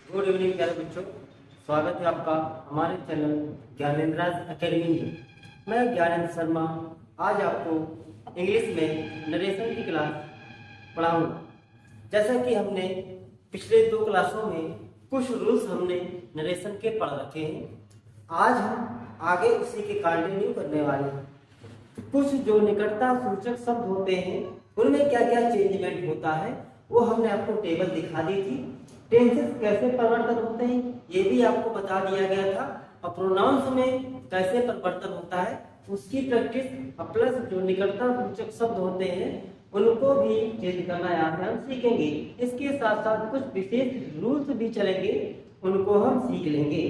Good evening प्यारे बच्चों, स्वागत है आपका हमारे चैनल ज्ञानेंद्र अकेडमी में। मैं ज्ञानेंद्र शर्मा आज आपको इंग्लिश में नरेशन की क्लास पढ़ाऊंगा। जैसा कि हमने पिछले 2 क्लासों में कुछ रूल्स हमने नरेशन के पढ़ रखे हैं, आज हम आगे उसी के कंटिन्यू करने वाले हैं। कुछ जो निकटता सूचक शब्द होते हैं उनमें क्या क्या चेंजमेंट होता है वो हमने आपको टेबल दिखा दी थी। टेंसेस कैसे परिवर्तन होते हैं ये भी आपको बता दिया गया था, और प्रोनाउंस में कैसे परिवर्तन होता है उसकी प्रैक्टिस प्लस जो निकटता सूचक शब्द होते हैं उनको भी चेंज करना यहाँ से हम सीखेंगे। इसके साथ साथ कुछ विशेष रूल्स भी चलेंगे, उनको हम सीख लेंगे।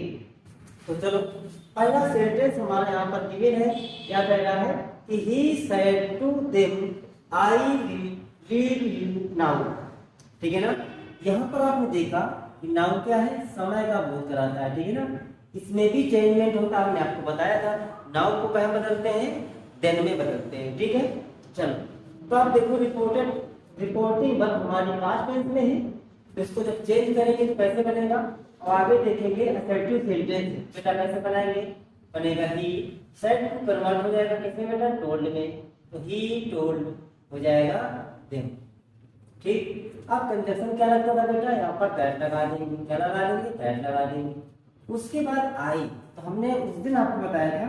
तो चलो, पहला सेंटेंस हमारा यहाँ पर गिवन है। क्या कह रहा है कि he said to them, I will leave you now। ठीक है ना। यहाँ पर आपने देखा कि नाउ क्या है, समय का बोध कराता है। ठीक है ना। इसमें भी चेंजमेंट होता है, हमने आपको बताया था। नाउ को कहाँ बदलते हैं, देन में बदलते हैं। ठीक है। चलो, तो आप देखो रिपोर्टिंग वर्ब हमारी पास्ट टेंस में है, तो इसको जब चेंज करेंगे तो कैसे बनेगा, और आगे देखेंगे असर्टिव सेंटेंस बेटा कैसे बनाएंगे। बनेगा ही सेड टू कन्वर्ट हो जाएगा किसमें बेटा, टोल्ड में, तो ही टोल्ड हो जाएगा देम। ठीक। अब कंजक्शन क्या लगता था बेटा, यहाँ पर दैट लगा देंगे। क्या लगा देंगे, दैट लगा देंगे। उसके बाद आई, तो हमने उस दिन आपको बताया था,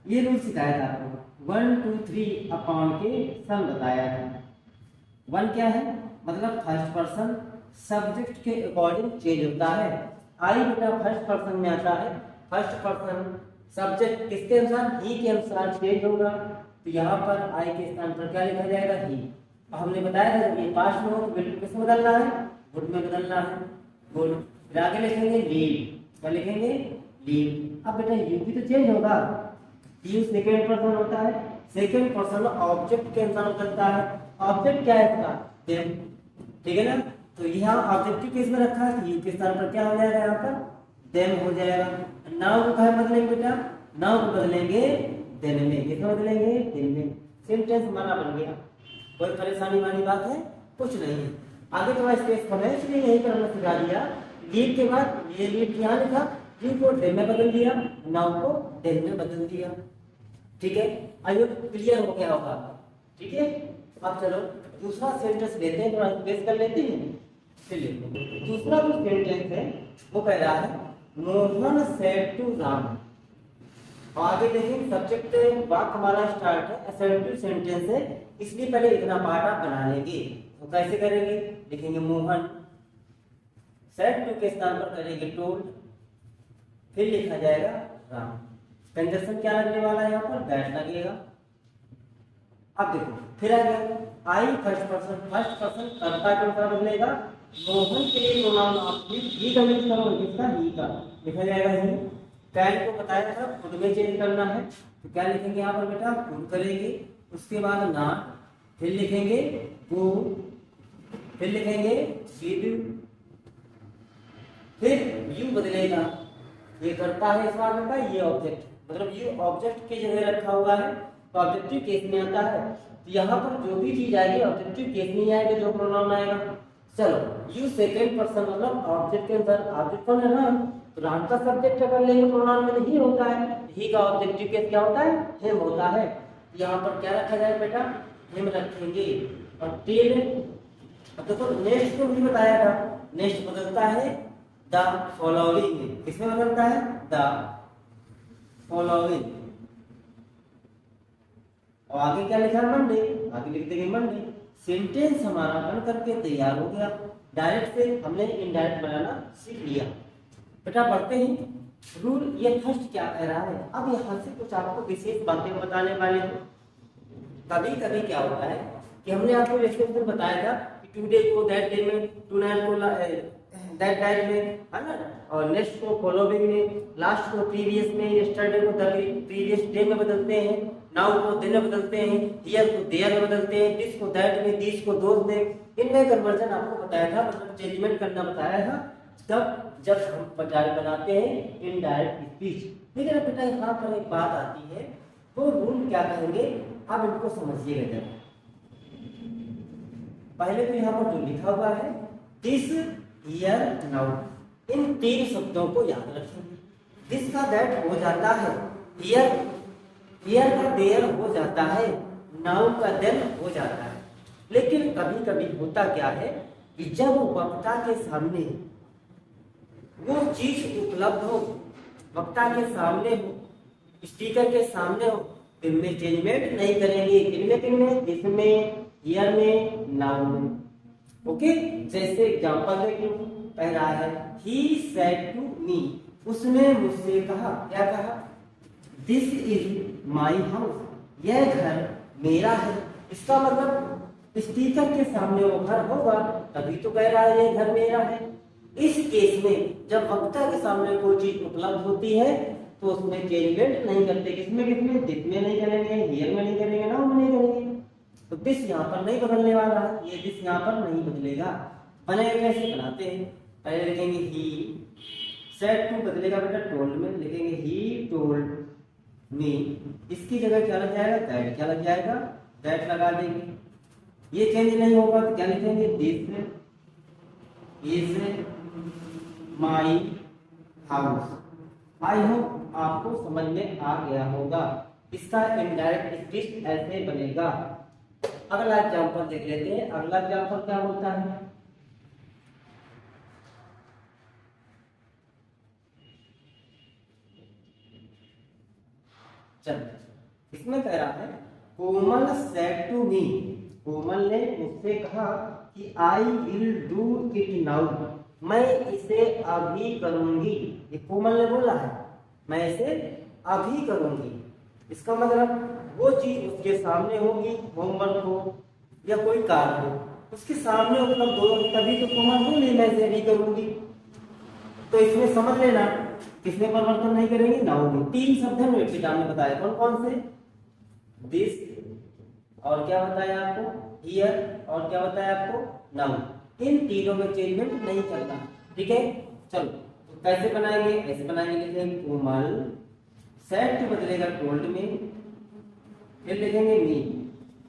ये रूल सिखाया था आपको, 1 2 3 अपॉन के सम बताया था। 1 क्या है, मतलब फर्स्ट पर्सन सब्जेक्ट के अकॉर्डिंग चेंज होता है। आई बेटा फर्स्ट पर्सन में आता है, फर्स्ट पर्सन सब्जेक्ट किसके अनुसार, ही के अनुसार चेंज होगा। तो यहाँ पर आई के स्थान पर क्या लिखा जाएगा, ही। हमने बताया था जब ये पास्ट में हो तो बिल्कुल किस में बदलना है, गुड में बदलना है, गुड। फिर आगे लिखेंगे लीव, क्या लिखेंगे, लीव। अब बेटा यू भी तो चेंज होगा, यू सेकंड पर्सन होता है, सेकंड पर्सन ऑब्जेक्ट के अनुसार बदलता है। ऑब्जेक्ट क्या है इसका, देम। ठीक है ना। तो यहाँ ऑब्जेक्टिव केस में रखा है, यू के स्थान पर क्या हो जाएगा, यहाँ पर देम हो जाएगा। नाउ को कहाँ बदलेंगे बेटा, नाउ को बदलेंगे देन में, किसमें बदलेंगे, देन में। सेंटेंस हमारा बन गया। कोई परेशानी वाली बात है, कुछ नहीं है। आगे थोड़ा स्पेस कम है इसलिए यहीं पर हमने सिखा दिया। लीव के बाद ये लीव यहाँ लिखा, लीव को देन में बदल दिया, नाउ को देन में बदल दिया। ठीक है। आइए क्लियर हो गया होगा। ठीक है। अब चलो दूसरा सेंटेंस लेते हैं, थोड़ा स्पेस कर लेते हैं, फिर लेते हैं। दूसरा जो सेंटेंस है वो कह रहा है मोहन सेड टू राम। और आगे देखें सब्जेक्ट वाक्य हमारा स्टार्ट है, असर्टिव सेंटेंस है, इसलिए पहले इतना पार्ट आप बना लेंगे। तो कैसे करेंगे, लिखेंगे मोहन, सेड टू के स्थान पर करेंगे टोल्ड, फिर लिखा जाएगा राम। कंजक्शन क्या लगने वाला है, यहाँ पर दैट लगेगा। अब देखो फिर आ गया आई फर्स्ट पर्सन कर्ता के अनुसार बदलेगा। मोहन के लिए प्रोनाउन आप ही का यूज करो, किसका, ही का, लिखा जाएगा ही। कैन को बताया था खुद में चेंज करना है, तो क्या लिखेंगे यहाँ पर बेटा, खुद करेंगे। उसके बाद नॉट, फिर लिखेंगे गो, फिर लिखेंगे विद, फिर यू बदलेगा। ये करता है इस बार बेटा, ये ऑब्जेक्ट, मतलब ये ऑब्जेक्ट की जगह रखा हुआ है तो ऑब्जेक्टिव केस में आता है। तो यहाँ पर जो भी चीज आएगी ऑब्जेक्टिव केस में आएगा, जो प्रोनाउन आएगा। चलो यू सेकंड पर्सन मतलब ऑब्जेक्ट के अंदर, ऑब्जेक्ट कौन है, राम। तो राम का सब्जेक्ट अगर लेंगे प्रोनाउन में ही होता है, ही का ऑब्जेक्टिव केस क्या होता है, हिम होता है। यहाँ पर क्या रखा जाए बेटा, हिम रखेंगे। और टेल, अब देखो नेक्स्ट को भी बताया था, नेक्स्ट बदलता है द फॉलोइंग, किसमें बदलता है, द फॉलोइंग। और आगे क्या लिखा है, मंडे, आगे लिख देंगे मंडे। सेंटेंस हमारा बन करके तैयार हो गया। डायरेक्ट से हमने इनडायरेक्ट बनाना सीख लिया। बेटा बढ़ते हैं रूल, ये फर्स्ट क्या कह रहा है। अब यहाँ से कुछ आपको विशेष बातें बताने वाले हैं। कभी कभी क्या होता है कि हमने आपको लेक्चर में बताया था कि टुडे को दैट डे में, टुनाइट को दैट नाइट में, है ना, और नेक्स्ट को फॉलोइंग में, लास्ट को प्रीवियस में, यस्टरडे को द प्रीवियस डे में बदलते हैं, नाउ को दिन में बदलते हैं, हियर को देयर में बदलते हैं, दिस को दैट में, दिस को दोस में। इनमें कन्वर्जन आपको बताया था, मतलब चेंजमेंट करना बताया था तब जब हम बनाते हैं इनडायरेक्ट स्पीच। ठीक है ना बेटा। यहाँ पर एक बात आती है, वो रूल क्या कहेंगे, आप इनको समझिएगा जरा। पहले तो यहाँ पर जो लिखा हुआ है दिस हियर नाउ, इन तीन शब्दों को याद रखेंगे। दिस का दैट हो जाता है हियर, हियर का देयर हो जाता है, नाउ का देन हो जाता है। लेकिन कभी कभी होता क्या है कि जब वक्ता के सामने वो चीज उपलब्ध हो, वक्ता के सामने हो, स्पीकर के सामने हो, तो इनमें चेंजमेंट नहीं करेंगे। किनमें? इसमें, हियर में, नाउ में। ओके, जैसे एग्जांपल देख लो, कह रहा है ही सेड टू मी, उसने मुझसे कहा, क्या कहा? दिस इज माई हाउस, यह घर मेरा है। इसका मतलब स्पीकर के सामने वो घर होगा, तभी तो कह रहा है ये घर मेरा है। इस केस में जब वक्ता के सामने कोई चीज उपलब्ध होती है तो उसमें चेंजमेंट नहीं करते। किसमें? दिस में नहीं करेंगे, हियर में नहीं करेंगे, नाउ में नहीं करेंगे। तो दिस यहाँ पर नहीं बदलने वाला है, ये दिस यहाँ पर नहीं बदलेगा। बनेगा कैसे? बनाते हैं। पहले लिखेंगे ही सेड टू, बदलेगा बेटा टोल्ड में, लिखेंगे ही टोल्ड मी। इसकी जगह क्या लग जाएगा? दैट। क्या लग जाएगा? दैट लगा देंगे। ये चेंज नहीं होगा तो क्या लिखेंगे? This is my house. I hope आपको समझ में आ गया होगा। इसका इनडायरेक्ट स्पीच ऐसे बनेगा। अगला एग्जांपल देख लेते हैं। अगला एग्जांपल क्या बोलता है? चल, इसमें कह रहा है कोमल सेड टू मी, कोमल ने मुझसे कहा कि I will do it now, मैं इसे अभी करूंगी। ये कोमल ने बोला है, मैं इसे अभी करूंगी। इसका मतलब वो चीज उसके सामने होगी, होमवर्क हो या कोई कार्य हो, उसके सामने उपलब्ध हो, तभी तो कोमल बोली मैं इसे अभी करूंगी। तो इसमें समझ लेना किसमें परिवर्तन नहीं करेंगे? नाउ में। तीन शब्द है बेटा ने बताया, कौन कौन से? दिस, और क्या बताया आपको? हियर, और क्या बताया आपको? नाउ। इन तीनों में चेंजमेंट नहीं करना। ठीक है, चलो तो कैसे बनाएंगे? ऐसे बनाएंगे, लिखेंगे कोमल सेड टू बदलेगा टोल्ड में, फिर लिखेंगे मी,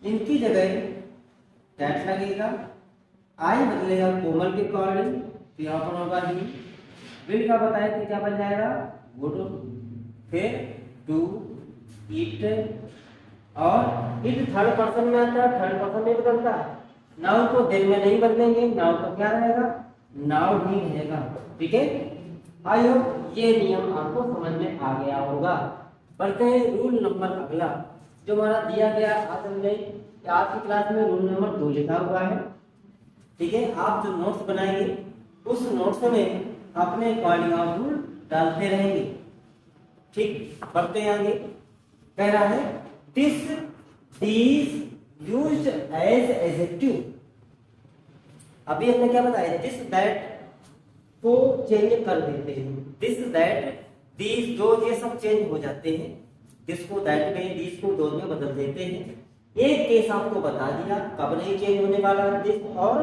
इनकी जगह दैट लगेगा। आई बदलेगा कोमल के अकॉर्डिंग, तो यहाँ पर होगा ही। विल का बताया कि क्या बन जाएगा? गुड। फिर डू, इट, और इट थर्ड पर्सन में आता है, थर्ड पर्सन में बदलता है। नाउ को देन में नहीं बदलेंगे, नाउ को क्या रहेगा? नाउ ही रहेगा। ठीक है, आई होप ये नियम आपको समझ में आ गया होगा। बढ़ते हैं रूल नंबर अगला जो हमारा दिया गया। आज हमने आज की क्लास में रूल नंबर 2 लिखा हुआ है। ठीक है, आप जो नोट्स बनाएंगे उस नोट्स में अपने अकॉर्डिंग आप रूल डालते रहेंगे। ठीक, बढ़ते हैं आगे। कह रहा है this, these used as adjective. अभी हमने क्या बताया? दिस दैट को चेंज कर देते हैं। दिस दैट दीज दो ये सब चेंज हो जाते हैं। दिस को दैट में, दीज को दो में बदल देते हैं। एक केस आपको बता दिया कब नहीं चेंज होने वाला, दिस और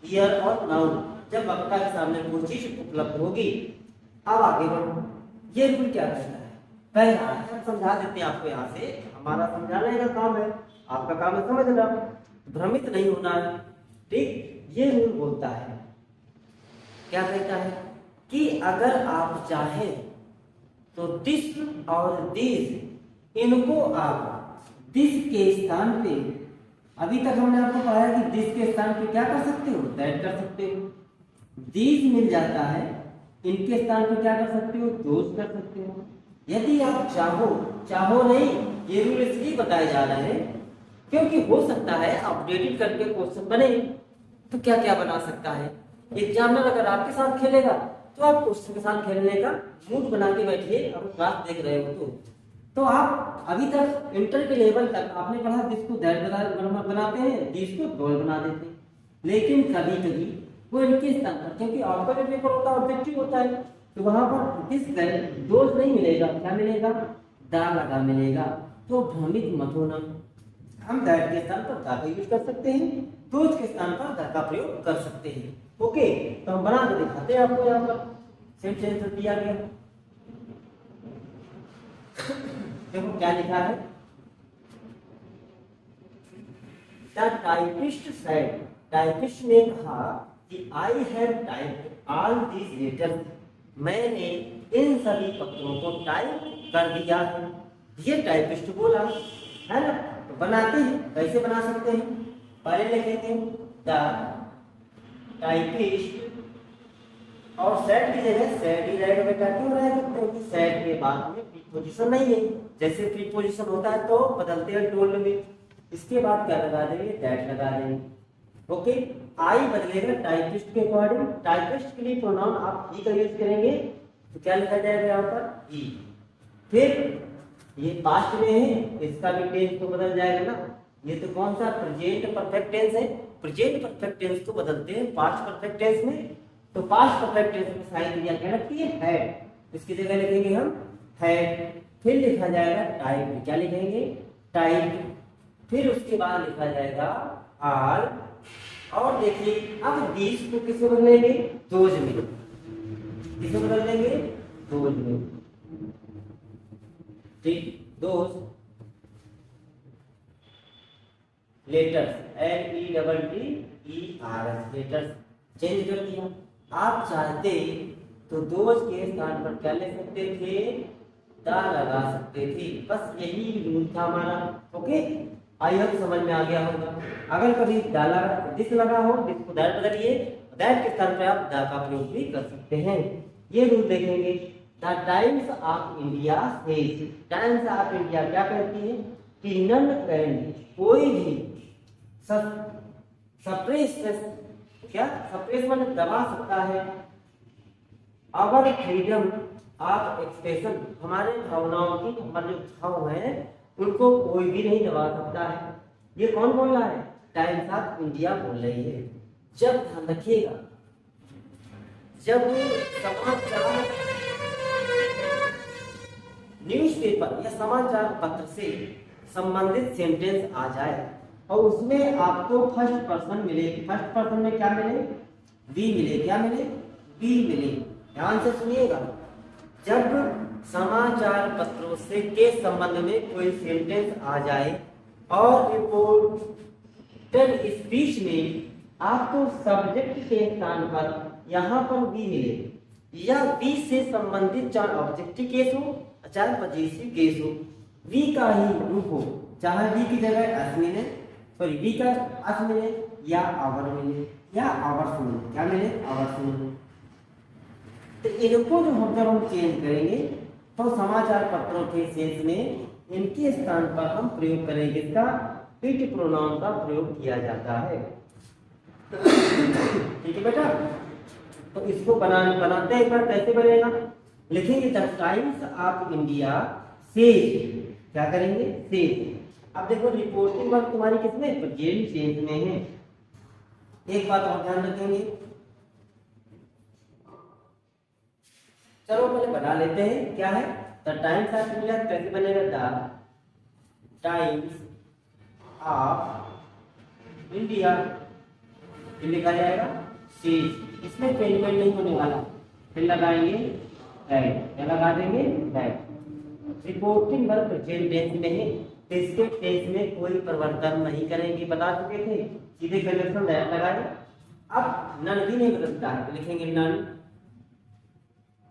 हियर और नाउ, जब वक्ता के सामने कोई चीज उपलब्ध होगी। अब आगे बढ़ो, ये रूल क्या कहता है? कह रहा है, हम समझा देते हैं आपको। यहाँ से हमारा समझाने का काम है, आपका काम है समझना, भ्रमित नहीं होना है। ठीक, ये रूल बोलता है, क्या कहता है कि अगर आप चाहे तो दिस और दिस, इनको आप दिस के स्थान पे, अभी तक हमने आपको पढ़ाया कि दिस के स्थान पे क्या कर सकते हो? दैट कर सकते हो। दीज मिल जाता है, इनके स्थान पे क्या कर सकते हो? दोज कर सकते हो। यदि आप चाहो, चाहो नहीं, ये रूल इसलिए बताए जा रहे हैं क्योंकि हो सकता है अपडेटेड करके क्वेश्चन बने तो क्या क्या बना सकता है। एग्जामिनर अगर आपके साथ खेलेगा तो आप उसके साथ खेलने का मूड बना के बैठिए। अगर क्लास देख रहे हो तो आप अभी तक इंटर के लेवल तक आपने पढ़ा दिस को दैट बनाते हैं, दिस को डॉल बना देते हैं। लेकिन कभी कभी वो इनके स्थान पर, क्योंकि आपका जो पेपर होता है ऑब्जेक्टिव होता है, तो वहां पर दिस दैट डॉल नहीं मिलेगा, क्या मिलेगा? दा लगा मिलेगा। तो भ्रमित मत होना, हम दैट के स्थान पर दा का यूज कर सकते हैं, दोज के स्थान पर दा का प्रयोग कर सकते हैं। ओके, तो हम बना के दिखाते हैं आपको। यहाँ पर सेंटेंस दिया गया, देखो क्या लिखा है। द टाइपिस्ट सेड, टाइपिस्ट ने कहा कि I have typed all these letters, मैंने इन सभी पत्रों को टाइप कर दिया है। ये टाइपिस्ट बोला है ना। तो बनाते हैं, कैसे बना सकते हैं? पहले लिखेंगे द टाइपिस्ट, और सेट की जगह सेट ही रहेगा बेटा। क्यों रहेगा? क्योंकि सेट के बाद में प्रीपोजिशन नहीं है। जैसे प्रीपोजिशन होता है तो बदलते हैं टोल्ड में। इसके बाद क्या लगा देंगे? दैट लगा देंगे। ओके, आई बदलेगा टाइपिस्ट के अकॉर्डिंग। टाइपिस्ट के लिए प्रोनाउन आप ही का यूज करेंगे, तो क्या लिखा जाएगा यहाँ पर? ही। फिर ये पास्ट में है, इसका भी टेंस तो बदल जाएगा ना। ये तो कौन सा? प्रेजेंट परफेक्ट टेंस है। प्रेजेंट परफेक्ट टेंस को बदलते हैं पास्ट परफेक्ट टेंस में। तो पास्ट परफेक्ट टेंस में साइन क्रिया क्या लगती है? हैड। इसकी जगह लिखेंगे हम हैड। फिर लिखा जाएगा टाइप। क्या लिखेंगे? टाइप। फिर उसके बाद लिखा जाएगा आल। और देखिए अब दिस को किससे बदलेंगे? दोज में। किससे बदल देंगे? दोज में। ठीक, those letters, LETTERS letters change कर दिया। आप चाहते तो दोज के स्थान पर क्या ले सकते थे? दा लगा सकते थे। बस यही रूल था हमारा। ओके, आई होप समझ में आ गया होगा। अगर कभी डाला दिस लगा हो, दिस को दैट बदलिए, दैट के स्थान पर आप दा का प्रयोग भी कर सकते हैं। ये रूल देखेंगे। The times of India says, times of India क्या कहती है? कि नन कैन, कोई भी सप्रेस, क्या सप्रेस माने दबा सकता है, आवर फ्रीडम ऑफ एक्सप्रेशन, हमारे भावनाओं की, हमारे जो भाव हैं उनको कोई भी नहीं दबा सकता है। ये कौन बोल रहा है? टाइम्स ऑफ इंडिया बोल रही है। जब ध्यान रखिएगा, जब समाचार न्यूज़पेपर या समाचार पत्र से संबंधित सेंटेंस आ जाए और उसमें आपको फर्स्ट पर्सन मिले, फर्स्ट पर्सन में क्या मिले? वी मिले। क्या मिले? वी मिले। ध्यान से सुनिएगा। जब समाचार पत्रों से के संबंध में कोई सेंटेंस आ जाए और रिपोर्टेड स्पीच में आपको सब्जेक्ट के स्थान पर यहाँ पर वी मिले, या वी से संबंधित चाहे ऑब्जेक्टिव केस हो चाहे पजेसिव केस हो, वी का ही रूप हो, चाहे वी की जगह अस मिले, सॉरी वी का अस मिले या आवर मिले या आवर्स मिले। क्या मिले? आवर्स मिले। तो इनको जो हम चेंज करेंगे तो समाचार पत्रों के सेंस में इनके स्थान पर हम प्रयोग करेंगे इसका इट प्रोनाउन का प्रयोग किया जाता है। ठीक है बेटा, तो इसको बनाते हैं एक बार। कैसे बनेगा? लिखेंगे the times of India says, क्या करेंगे? सेज। अब देखो रिपोर्टिंग वर्क तुम्हारी किसमें? प्रेजेंट टेंस में है। एक बात और ध्यान रखेंगे, चलो पहले बना लेते हैं। क्या है? द टाइम्स ऑफ इंडिया कैसे बनेगा? द टाइम्स ऑफ इंडिया लिखा जाएगा सेज। इसमें पेन नहीं होने वाला। फिर लगाएंगे दैट। क्या लगा देंगे? That. Reporting work present tense में है, इसके टेंस में कोई परिवर्तन नहीं करेंगे, बता चुके थे। सीधे कंजक्शन दैट लगाए। अब नन भी नहीं बदलता है, लिखेंगे नन।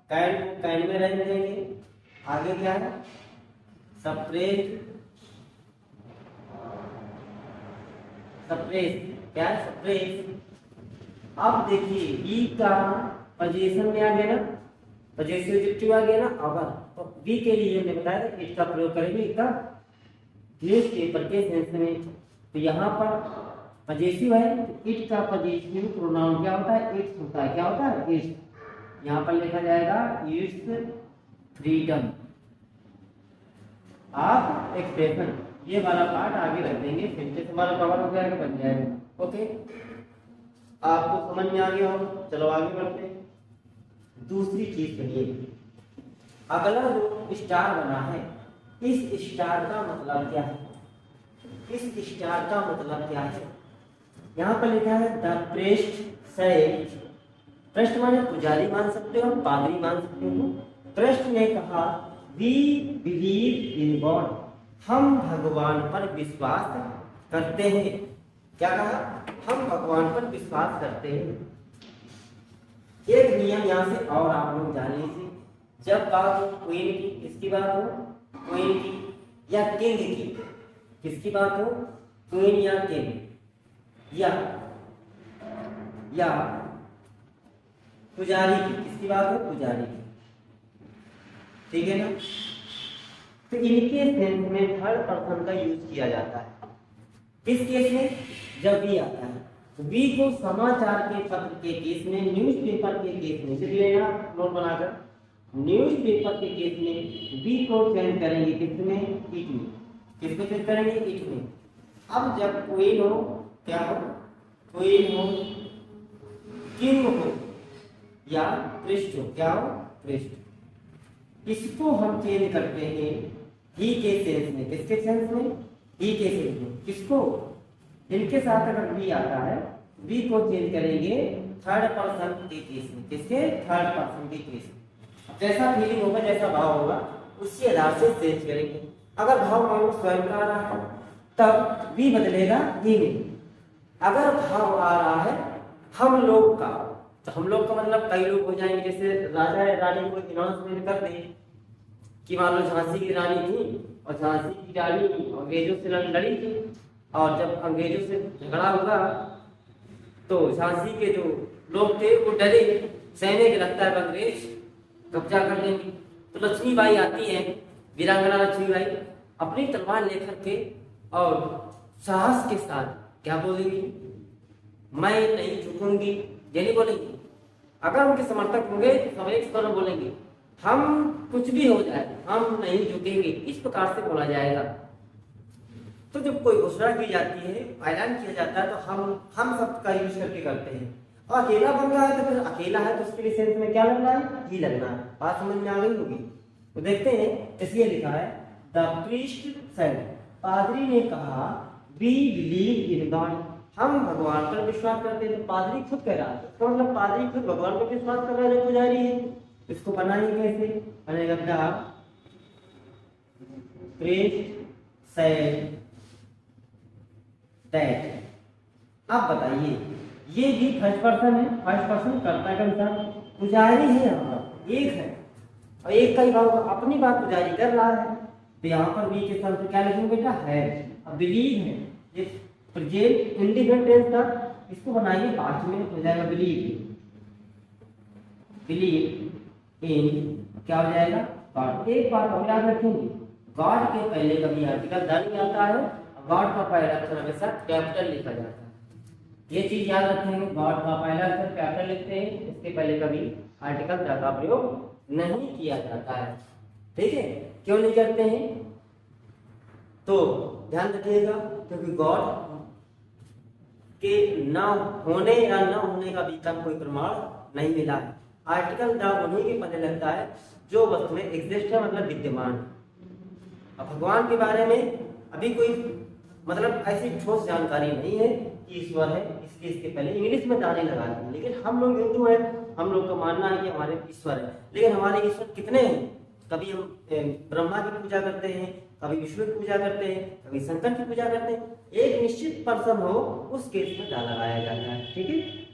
कैन में रहने देंगे। आगे क्या है? Suppress, suppress. क्या है? सप्रेस। अब देखिए बी का पोजीशन में आ गया ना, पोजीशन एडजेक्टिव आ गया ना, अवर। तो बी के लिए हमने बताया था इट का प्रयोग करेंगे, इसका न्यूज़पेपर के सेंस में। तो यहाँ पर पजेसिव है, तो इट का पजेसिव प्रोनाउन क्या होता है? इट्स होता है। क्या होता है? इट्स। यहाँ पर लिखा जाएगा इट्स फ्रीडम ऑफ एक्सप्रेशन। ये वाला पार्ट आगे रख देंगे, फिर से तुम्हारा कवर हो जाएगा, बन जाएगा। ओके, आपको समझ में आ गया हो। चलो आगे बढ़ते हैं। दूसरी चीज सुनिए, अगला जो स्टार बना है, इस स्टार का मतलब क्या है? इस स्टार का मतलब क्या है? यहाँ पर लिखा है द प्रेस्ट सेड। प्रेस्ट माने पुजारी मान सकते हो, पादरी मान सकते हो। प्रेस्ट ने कहा वी बिलीव इन गॉड, हम भगवान पर विश्वास करते हैं। क्या कहा? हम भगवान पर विश्वास करते हैं। एक नियम यहाँ से और आप लोग जान लीजिए, जब बात हो क्वीन की, किसकी बात हो, क्वीन की या किंग की, किसकी बात हो, क्वीन या किंग या पुजारी की, किसकी बात हो, पुजारी की, ठीक है ना। तो इनके सेंस में थर्ड पर्सन का यूज किया जाता है। किस केस में, जब भी आता है वी को समाचार के पत्र के केस में, न्यूज़पेपर के केस में, लिख लेना नोट बनाकर, न्यूज़पेपर के केस में वी को चेंज करेंगे किसमें, इट में, किसको चेंज करेंगे, इट में। अब जब क्वीन हो, क्या हो, क्वीन हो, किंग हो या प्रिस्ट हो, क्या हो, प्रिस्ट, इसको हम चेंज करते हैं ही के सेंस में, किसके सेंस में, ही के सेंस में, किसको, इनके साथ अगर वी आता है, वी को चेंज करेंगे थर्ड पर्सन के केस में, किसके, थर्ड पर्सन के केस में। जैसा फीलिंग होगा, जैसा भाव होगा, उसी आधार से चेंज करेंगे। अगर भाव मान लो स्वयं का आ रहा है तब वी बदलेगा ही में। अगर भाव आ रहा है हम लोग का, तो हम लोग का मतलब कई लोग हो जाएंगे, जैसे राजा या रानी को अनाउंसमेंट कर दे कि मान लो झांसी की रानी थी और झांसी की रानी अंग्रेजों से लड़ी थी, और जब अंग्रेजों से झगड़ा होगा तो झांसी के जो लोग थे वो डरे, सैन्य के लगता है अंग्रेज कब्जा कर लेंगे। तो लक्ष्मीबाई आती है, वीरांगना लक्ष्मीबाई, अपनी तलवार लेकर के और साहस के साथ क्या बोलेंगी, मैं नहीं झुकूंगी, ये नहीं बोलेंगी। अगर उनके समर्थक होंगे तो सब एक स्वर में बोलेंगे, हम कुछ भी हो जाए हम नहीं झुकेंगे, इस प्रकार से बोला जाएगा। तो जब कोई घोषणा की जाती है, ऐलान किया जाता है, तो हम सब का यूज करके करते हैं। और अकेला बन रहा है तो फिर अकेला है तो उसके लिए सेंस में क्या लगना है, ही लगना है। बात समझ में आ गई होगी। तो देखते हैं, इसलिए लिखा है द प्रीस्ट सेड, पादरी ने कहा, वी बिलीव इन गॉड, हम भगवान पर विश्वास करते हैं। तो पादरी खुद कह रहा है, तो मतलब पादरी खुद भगवान पर विश्वास कर रहा है, जो पुजारी है। इसको बनाएंगे कैसे, बनेगा द प्रीस्ट सेड दैट। अब बताइए, ये भी फर्स्ट पर्सन है, फर्स्ट पर्सन कर्ता का इंसान, पुजारी है, यहाँ पर एक है और एक का ही भाव, अपनी बात पुजारी कर रहा है। तो यहाँ पर भी के साथ क्या लिखेंगे बेटा, है। अब बिलीव है, ये प्रेजेंट इंडिपेंडेंस था, इसको बनाइए पास्ट में, हो जाएगा बिलीव, बिलीव इन क्या हो जाएगा, गॉड। एक बात और याद रखेंगे, गॉड के पहले कभी आर्टिकल नहीं आता है, गॉड का पहला अक्षर हमेशा कैपिटल लिखा जाता है। ये चीज याद रखेंगे, गॉड का पहला अक्षर कैपिटल लिखते हैं, इसके पहले कभी आर्टिकल का प्रयोग नहीं किया जाता है। ठीक है, क्यों नहीं करते हैं, तो ध्यान रखिएगा, क्योंकि गॉड के न होने या न होने का भी कम कोई प्रमाण नहीं मिला है। आर्टिकल द उन्हीं के पहले लगता है जो वस्तु में एग्जिस्ट है, मतलब विद्यमान। अब भगवान के बारे में अभी कोई मतलब ऐसी ठोस जानकारी नहीं है कि ईश्वर है, इसके इसके पहले इंग्लिश में दाने लगाते हैं। लेकिन हम लोग हिंदू हैं, हम लोग का मानना है कि हमारे ईश्वर है। लेकिन हमारे ईश्वर कितने हैं, कभी हम ब्रह्मा की पूजा करते हैं, कभी विष्णु की पूजा करते हैं, कभी शंकर की पूजा करते हैं। एक निश्चित पर्सन हो उस केस में दा लगाया जाता है। ठीक है,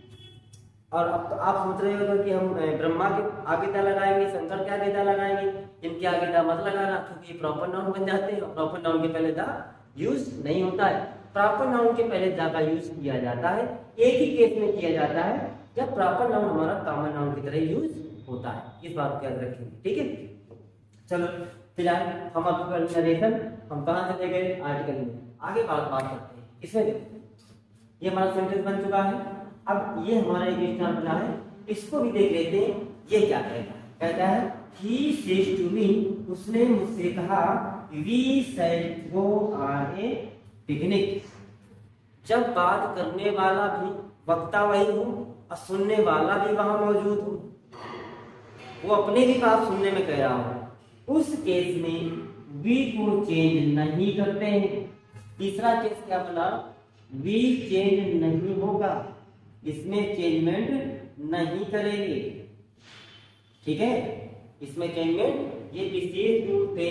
और अब तो आप सोच रहे हो कि हम ब्रह्मा के आगे दा लगाएंगे, शंकर के आगे दा लगाएंगे, इनके आगे दा मत लगाना, क्योंकि प्रॉपर नाउन बन जाते हैं और प्रॉपर नाउन के पहले दा यूज नहीं होता है। प्रॉपर नाउन के पहले दा का यूज किया जाता है, एक ही केस में किया जाता है जब प्रॉपर नाउन हमारा कॉमन नाउन की तरह यूज होता है। इस बात को याद रखेंगे। ठीक है, चलो फिलहाल हम आपको नरेशन हम कहाँ से ले गए, आर्टिकल में, आगे बात करते हैं। इसमें देखो, ये हमारा सेंटेंस बन चुका है। अब ये हमारा एक स्टार बना है, इसको भी देख लेते हैं। ये क्या कहता है, कहता है he says to me, उसने मुझसे कहा, we shall go on a picnic। जब बात करने वाला भी वक्ता वही हो और सुनने वाला भी वहां मौजूद हो, वो अपने भी बात सुनने में कह रहा हो, उस केस में वी को चेंज नहीं करते हैं। तीसरा केस क्या बना, वी चेंज नहीं होगा, इसमें चेंजमेंट नहीं करेंगे। ठीक है, इसमें चेंजमेंट ये विशेष रूप से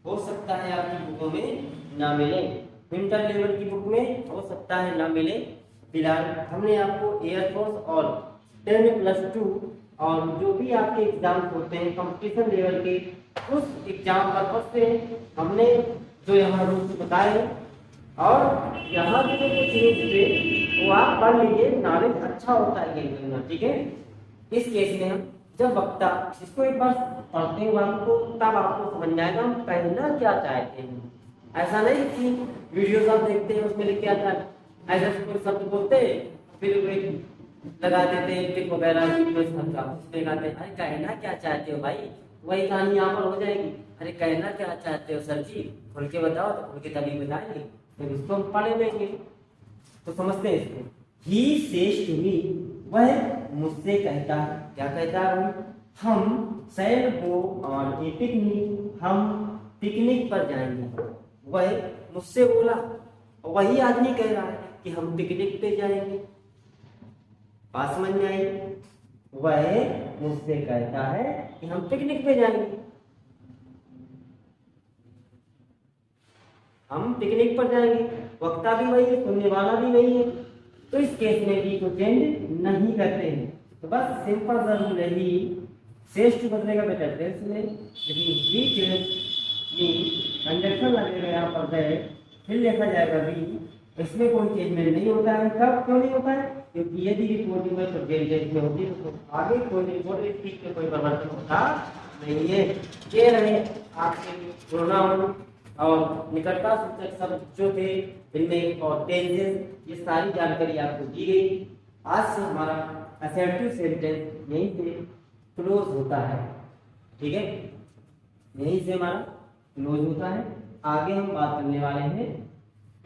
हो सकता है आपकी बुकों में ना मिले, इंटर लेवल की बुक में हो सकता है ना मिले। फिलहाल हमने आपको एयरफोर्स और 10+2 और जो भी आपके एग्जाम होते हैं कंपटीशन लेवल के, उस एग्जाम पर्पज से हमने जो यहाँ रूल्स बताए और यहाँ के जो कुछ रूल्स थे वो आप पढ़ लीजिए, नॉलेज अच्छा होता है गेन करना। ठीक है, इस केस में हम जब वक्ता इसको एक बार पढ़ते हैं आपको, तब आपको समझ में आएगा हम कहना क्या चाहते हैं। ऐसा नहीं कि वीडियोस आप देखते हैं उसमें लिख के आता है, ऐसे कोई शब्द बोलते हैं फिर लगा देते हैं टिक वगैरह उसमें लगाते हैं। अरे कहना क्या चाहते हो भाई, वही कहानी यहाँ पर हो जाएगी। अरे कहना क्या चाहते हो सर जी, खुल के बताओ, तो खुल के तभी बताएंगे, फिर इसको हम पढ़ लेंगे। तो समझते हैं इसको। ही सेज टू मी, वह मुझसे कहता है, क्या कहता है, हम शैल गो ऑन ए पिकनिक, हम पिकनिक पर जाएंगे। वह मुझसे बोला, वही आदमी कह रहा है कि हम पिकनिक पे जाएंगे। पास समझ में आई? वह मुझसे कहता है कि हम पिकनिक पे जाएंगे, हम पिकनिक पर जाएंगे। वक्ता भी वही है, सुनने वाला भी वही है। तो इस केस में भी को चेंज नहीं करते हैं। तो बस सिंपल सा रूल है, ही सेज टू बदलेगा बेटा टेंस में, लेकिन ही टेल्स मी कंजक्शन लगेगा यहाँ पर है, फिर लिखा जाएगा भी। इसमें कोई चेंजमेंट नहीं होता है। कब क्यों नहीं होता है? क्योंकि यदि रिपोर्टिंग में प्रेजेंट में होती है तो आगे कोई रिपोर्ट ठीक में कोई परिवर्तन होता नहीं है। ये रहे आपके प्रोनाउन और निकटता सूचक शब्द जो थे इनमें और टेंसेस, ये सारी जानकारी आपको दी गई। आज से हमारा असर्टिव सेंटेंस यहीं से क्लोज होता है। ठीक है, यहीं से हमारा क्लोज होता है। आगे हम बात करने वाले हैं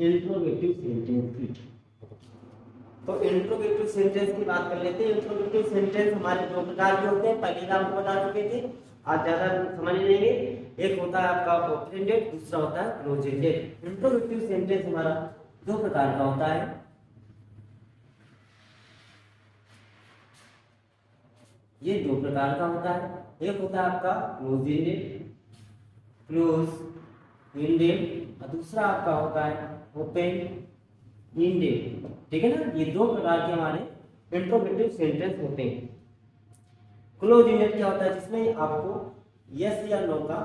इंट्रोगेटिव सेंटेंस की। तो इंट्रोगेटिव सेंटेंस की बात कर लेते हैं। इंट्रोगेटिव सेंटेंस हमारे दो प्रकार के होते हैं, पहले का आपको बता चुके थे, आज ज्यादा समझ लेंगे। एक होता है आपका ओपन एंडेड, दूसरा होता है क्लोज एंडेड। इंट्रोगेटिव सेंटेंस हमारा दो प्रकार का होता है। ये दो प्रकार का होता है। एक होता है आपका क्लोज एंडेड, और दूसरा आपका होता है ओपन एंडेड। ठीक है ना, ये दो प्रकार के हमारे इंट्रोगेटिव सेंटेंस होते हैं। क्लोज एंडेड क्या होता है? जिसमें आपको यस या नो का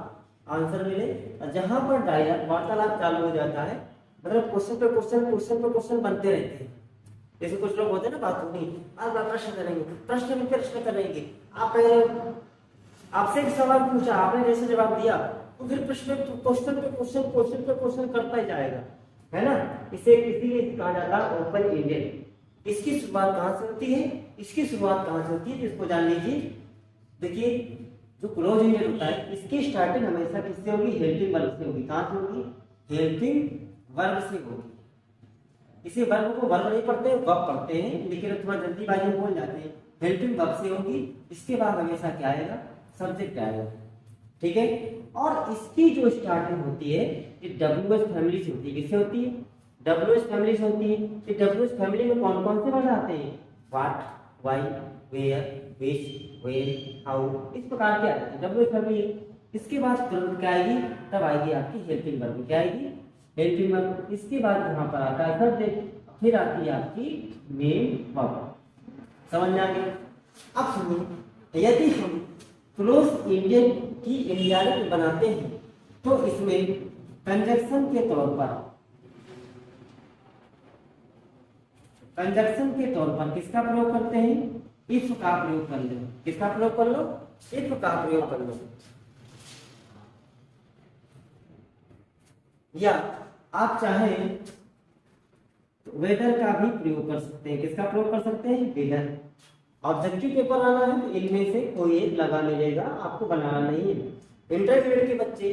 आंसर मिले, और जहां पर डायलॉग वार्तालाप चालू हो जाता है, मतलब क्वेश्चन पे क्वेश्चन बनते रहते हैं। जैसे कुछ लोग होते हैं ना, बात होगी, आज आप प्रश्न करेंगे, प्रश्न में प्रश्न करेंगे, आप आपसे एक सवाल पूछा, आपने जैसे जवाब दिया, तो फिर प्रश्न क्वेश्चन पे क्वेश्चन करता ही जाएगा, है ना। इसे इसीलिए कहा जाता है ओपन एंडेड। इसकी शुरुआत कहाँ से होती है? इसकी शुरुआत कहाँ से होती है इसको जान लीजिए। देखिए, जो क्लोज एंडेड होता है, इसकी स्टार्टिंग हमेशा किससे होगी? हेल्पिंग वर्ब से होगी। कहाँ से होगी? हेल्पिंग वर्ब से होगी। इसी वर्ब को वर्ब नहीं पढ़ते, वर्ब पढ़ते हैं, लेकिन थोड़ा जल्दीबाजी में बोल जाते हैं। हेल्पिंग वर्ब से होगी, इसके बाद हमेशा क्या आएगा? सब्जेक्ट आएगा। ठीक है, और इसकी जो स्टार्टिंग होती है ये WH फैमिली से होती है। किससे होती है? WH फैमिली से होती है। ये WH फैमिली में कौन कौन से वर्ड आते हैं? What, why, where, which, when, how, इस प्रकार के आते हैं WH फैमिली। इसके बाद तुरंत क्या आएगी? तब आएगी आपकी हेल्पिंग वर्ब। क्या आएगी? Helping verb. इसके बाद यहाँ पर आता है सब्जेक्ट, फिर आती है आपकी मेन वर्ब। समझ में आ गया? अब सुनिए, यदि हम क्लोज एंडेड की इंडायरेक्ट बनाते हैं तो इसमें कंजक्शन के तौर पर किसका प्रयोग करते हैं? इफ का प्रयोग कर लो। किसका प्रयोग कर लो? इफ का प्रयोग कर लो। या आप चाहें तो वेदर का भी प्रयोग कर सकते हैं। किसका प्रयोग कर सकते हैं? वेदर। ऑब्जेक्टिव पेपर आना है तो इनमें से कोई एक लगा मिलेगा, आपको बनाना नहीं है। इंटरमीडिएट के बच्चे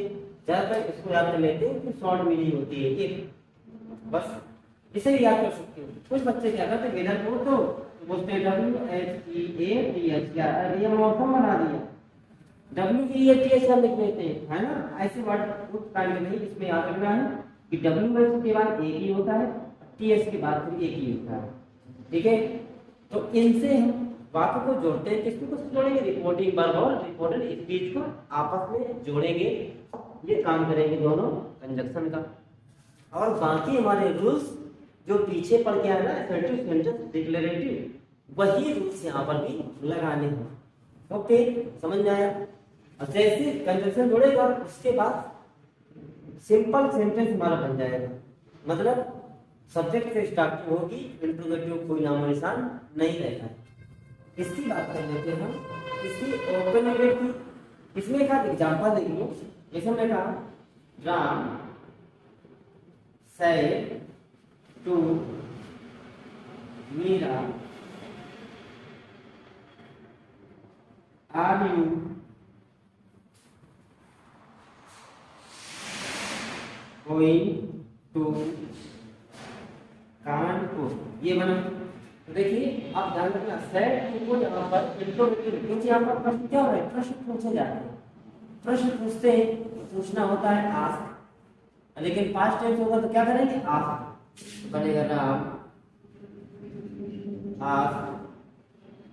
ज्यादातर इसको याद कर लेते हैं कि शॉर्ट मीनिंग होती है एक, बस इसे याद कर सकते हो। कुछ बच्चे क्या करते हैं, वेदर को तो बोलते हैं WHEATH, ये मौसम बना दिया, WEATH लिख लेते हैं, है ना। ऐसे वर्ड कुछ कांड नहीं, इसमें याद रखना है कि WH के बाद एक ही होता है, TH के बाद फिर एक ही होता है। ठीक है, तो इनसे हम वाक्य को जोड़ते हैं। किसको जोड़ेंगे? रिपोर्टिंग वर्ब और रिपोर्टेड स्पीच को आपस में जोड़ेंगे। ये काम करेंगे दोनों कंजक्शन का। और बाकी हमारे रूल्स जो पीछे पढ़ के आए ना, असर्टिव सेंटेंस, डिक्लेरेटिव, वही रूल्स यहाँ पर भी लगाने हैं। ओके, समझ में आया? अब जैसे कंजंक्शन जोड़ेगा उसके बाद सिंपल सेंटेंस हमारा बन जाएगा, मतलब सब्जेक्ट से स्टार्टिंग होगी, इंट्रोगेटिव कोई नामो निशान नहीं रहता है। इसकी बात कर लेते हैं हम, इसकी ओपन एंडेड की। इसमें एक एग्जांपल देखिए, जैसे हमने कहा Ram said to Meera are you going to Kanpur, ये बना। तो देखिए आप ध्यान रखना, सेड को यहाँ पर इंट्रोगेटिव, क्योंकि यहाँ पर प्रश्न क्या हो रहा है, प्रश्न पूछे जाते हैं। प्रश्न पूछते हैं, पूछना होता है आस्क, लेकिन पास्ट टेंस होगा तो क्या करेंगे, आस्क बनेगा राम आस्क।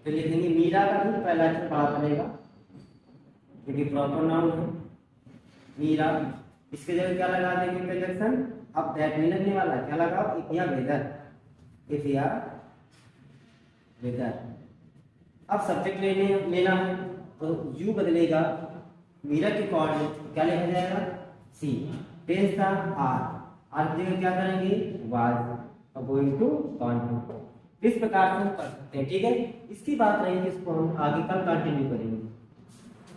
फिर लिखेंगे मीरा का भी पहला अक्षर बड़ा बनेगा क्योंकि प्रॉपर नाउन है मीरा। इसके जगह क्या लगा देंगे कंजंक्शन, अब दैट नहीं लगने वाला, क्या लगाओ, इफ या वेदर, इफ या वेदर। अब सब्जेक्ट लेना है तो यू बदलेगा, मीरा के कोऑर्डिनेट क्या लिखा जाएगा, सी। टेंस था आर की जगह क्या करेंगे, वाज, गोइंग टू कानपुर। इस प्रकार से हम कर सकते हैं, ठीक है। इसकी बात रही, इसको हम आगे कल कंटिन्यू करेंगे।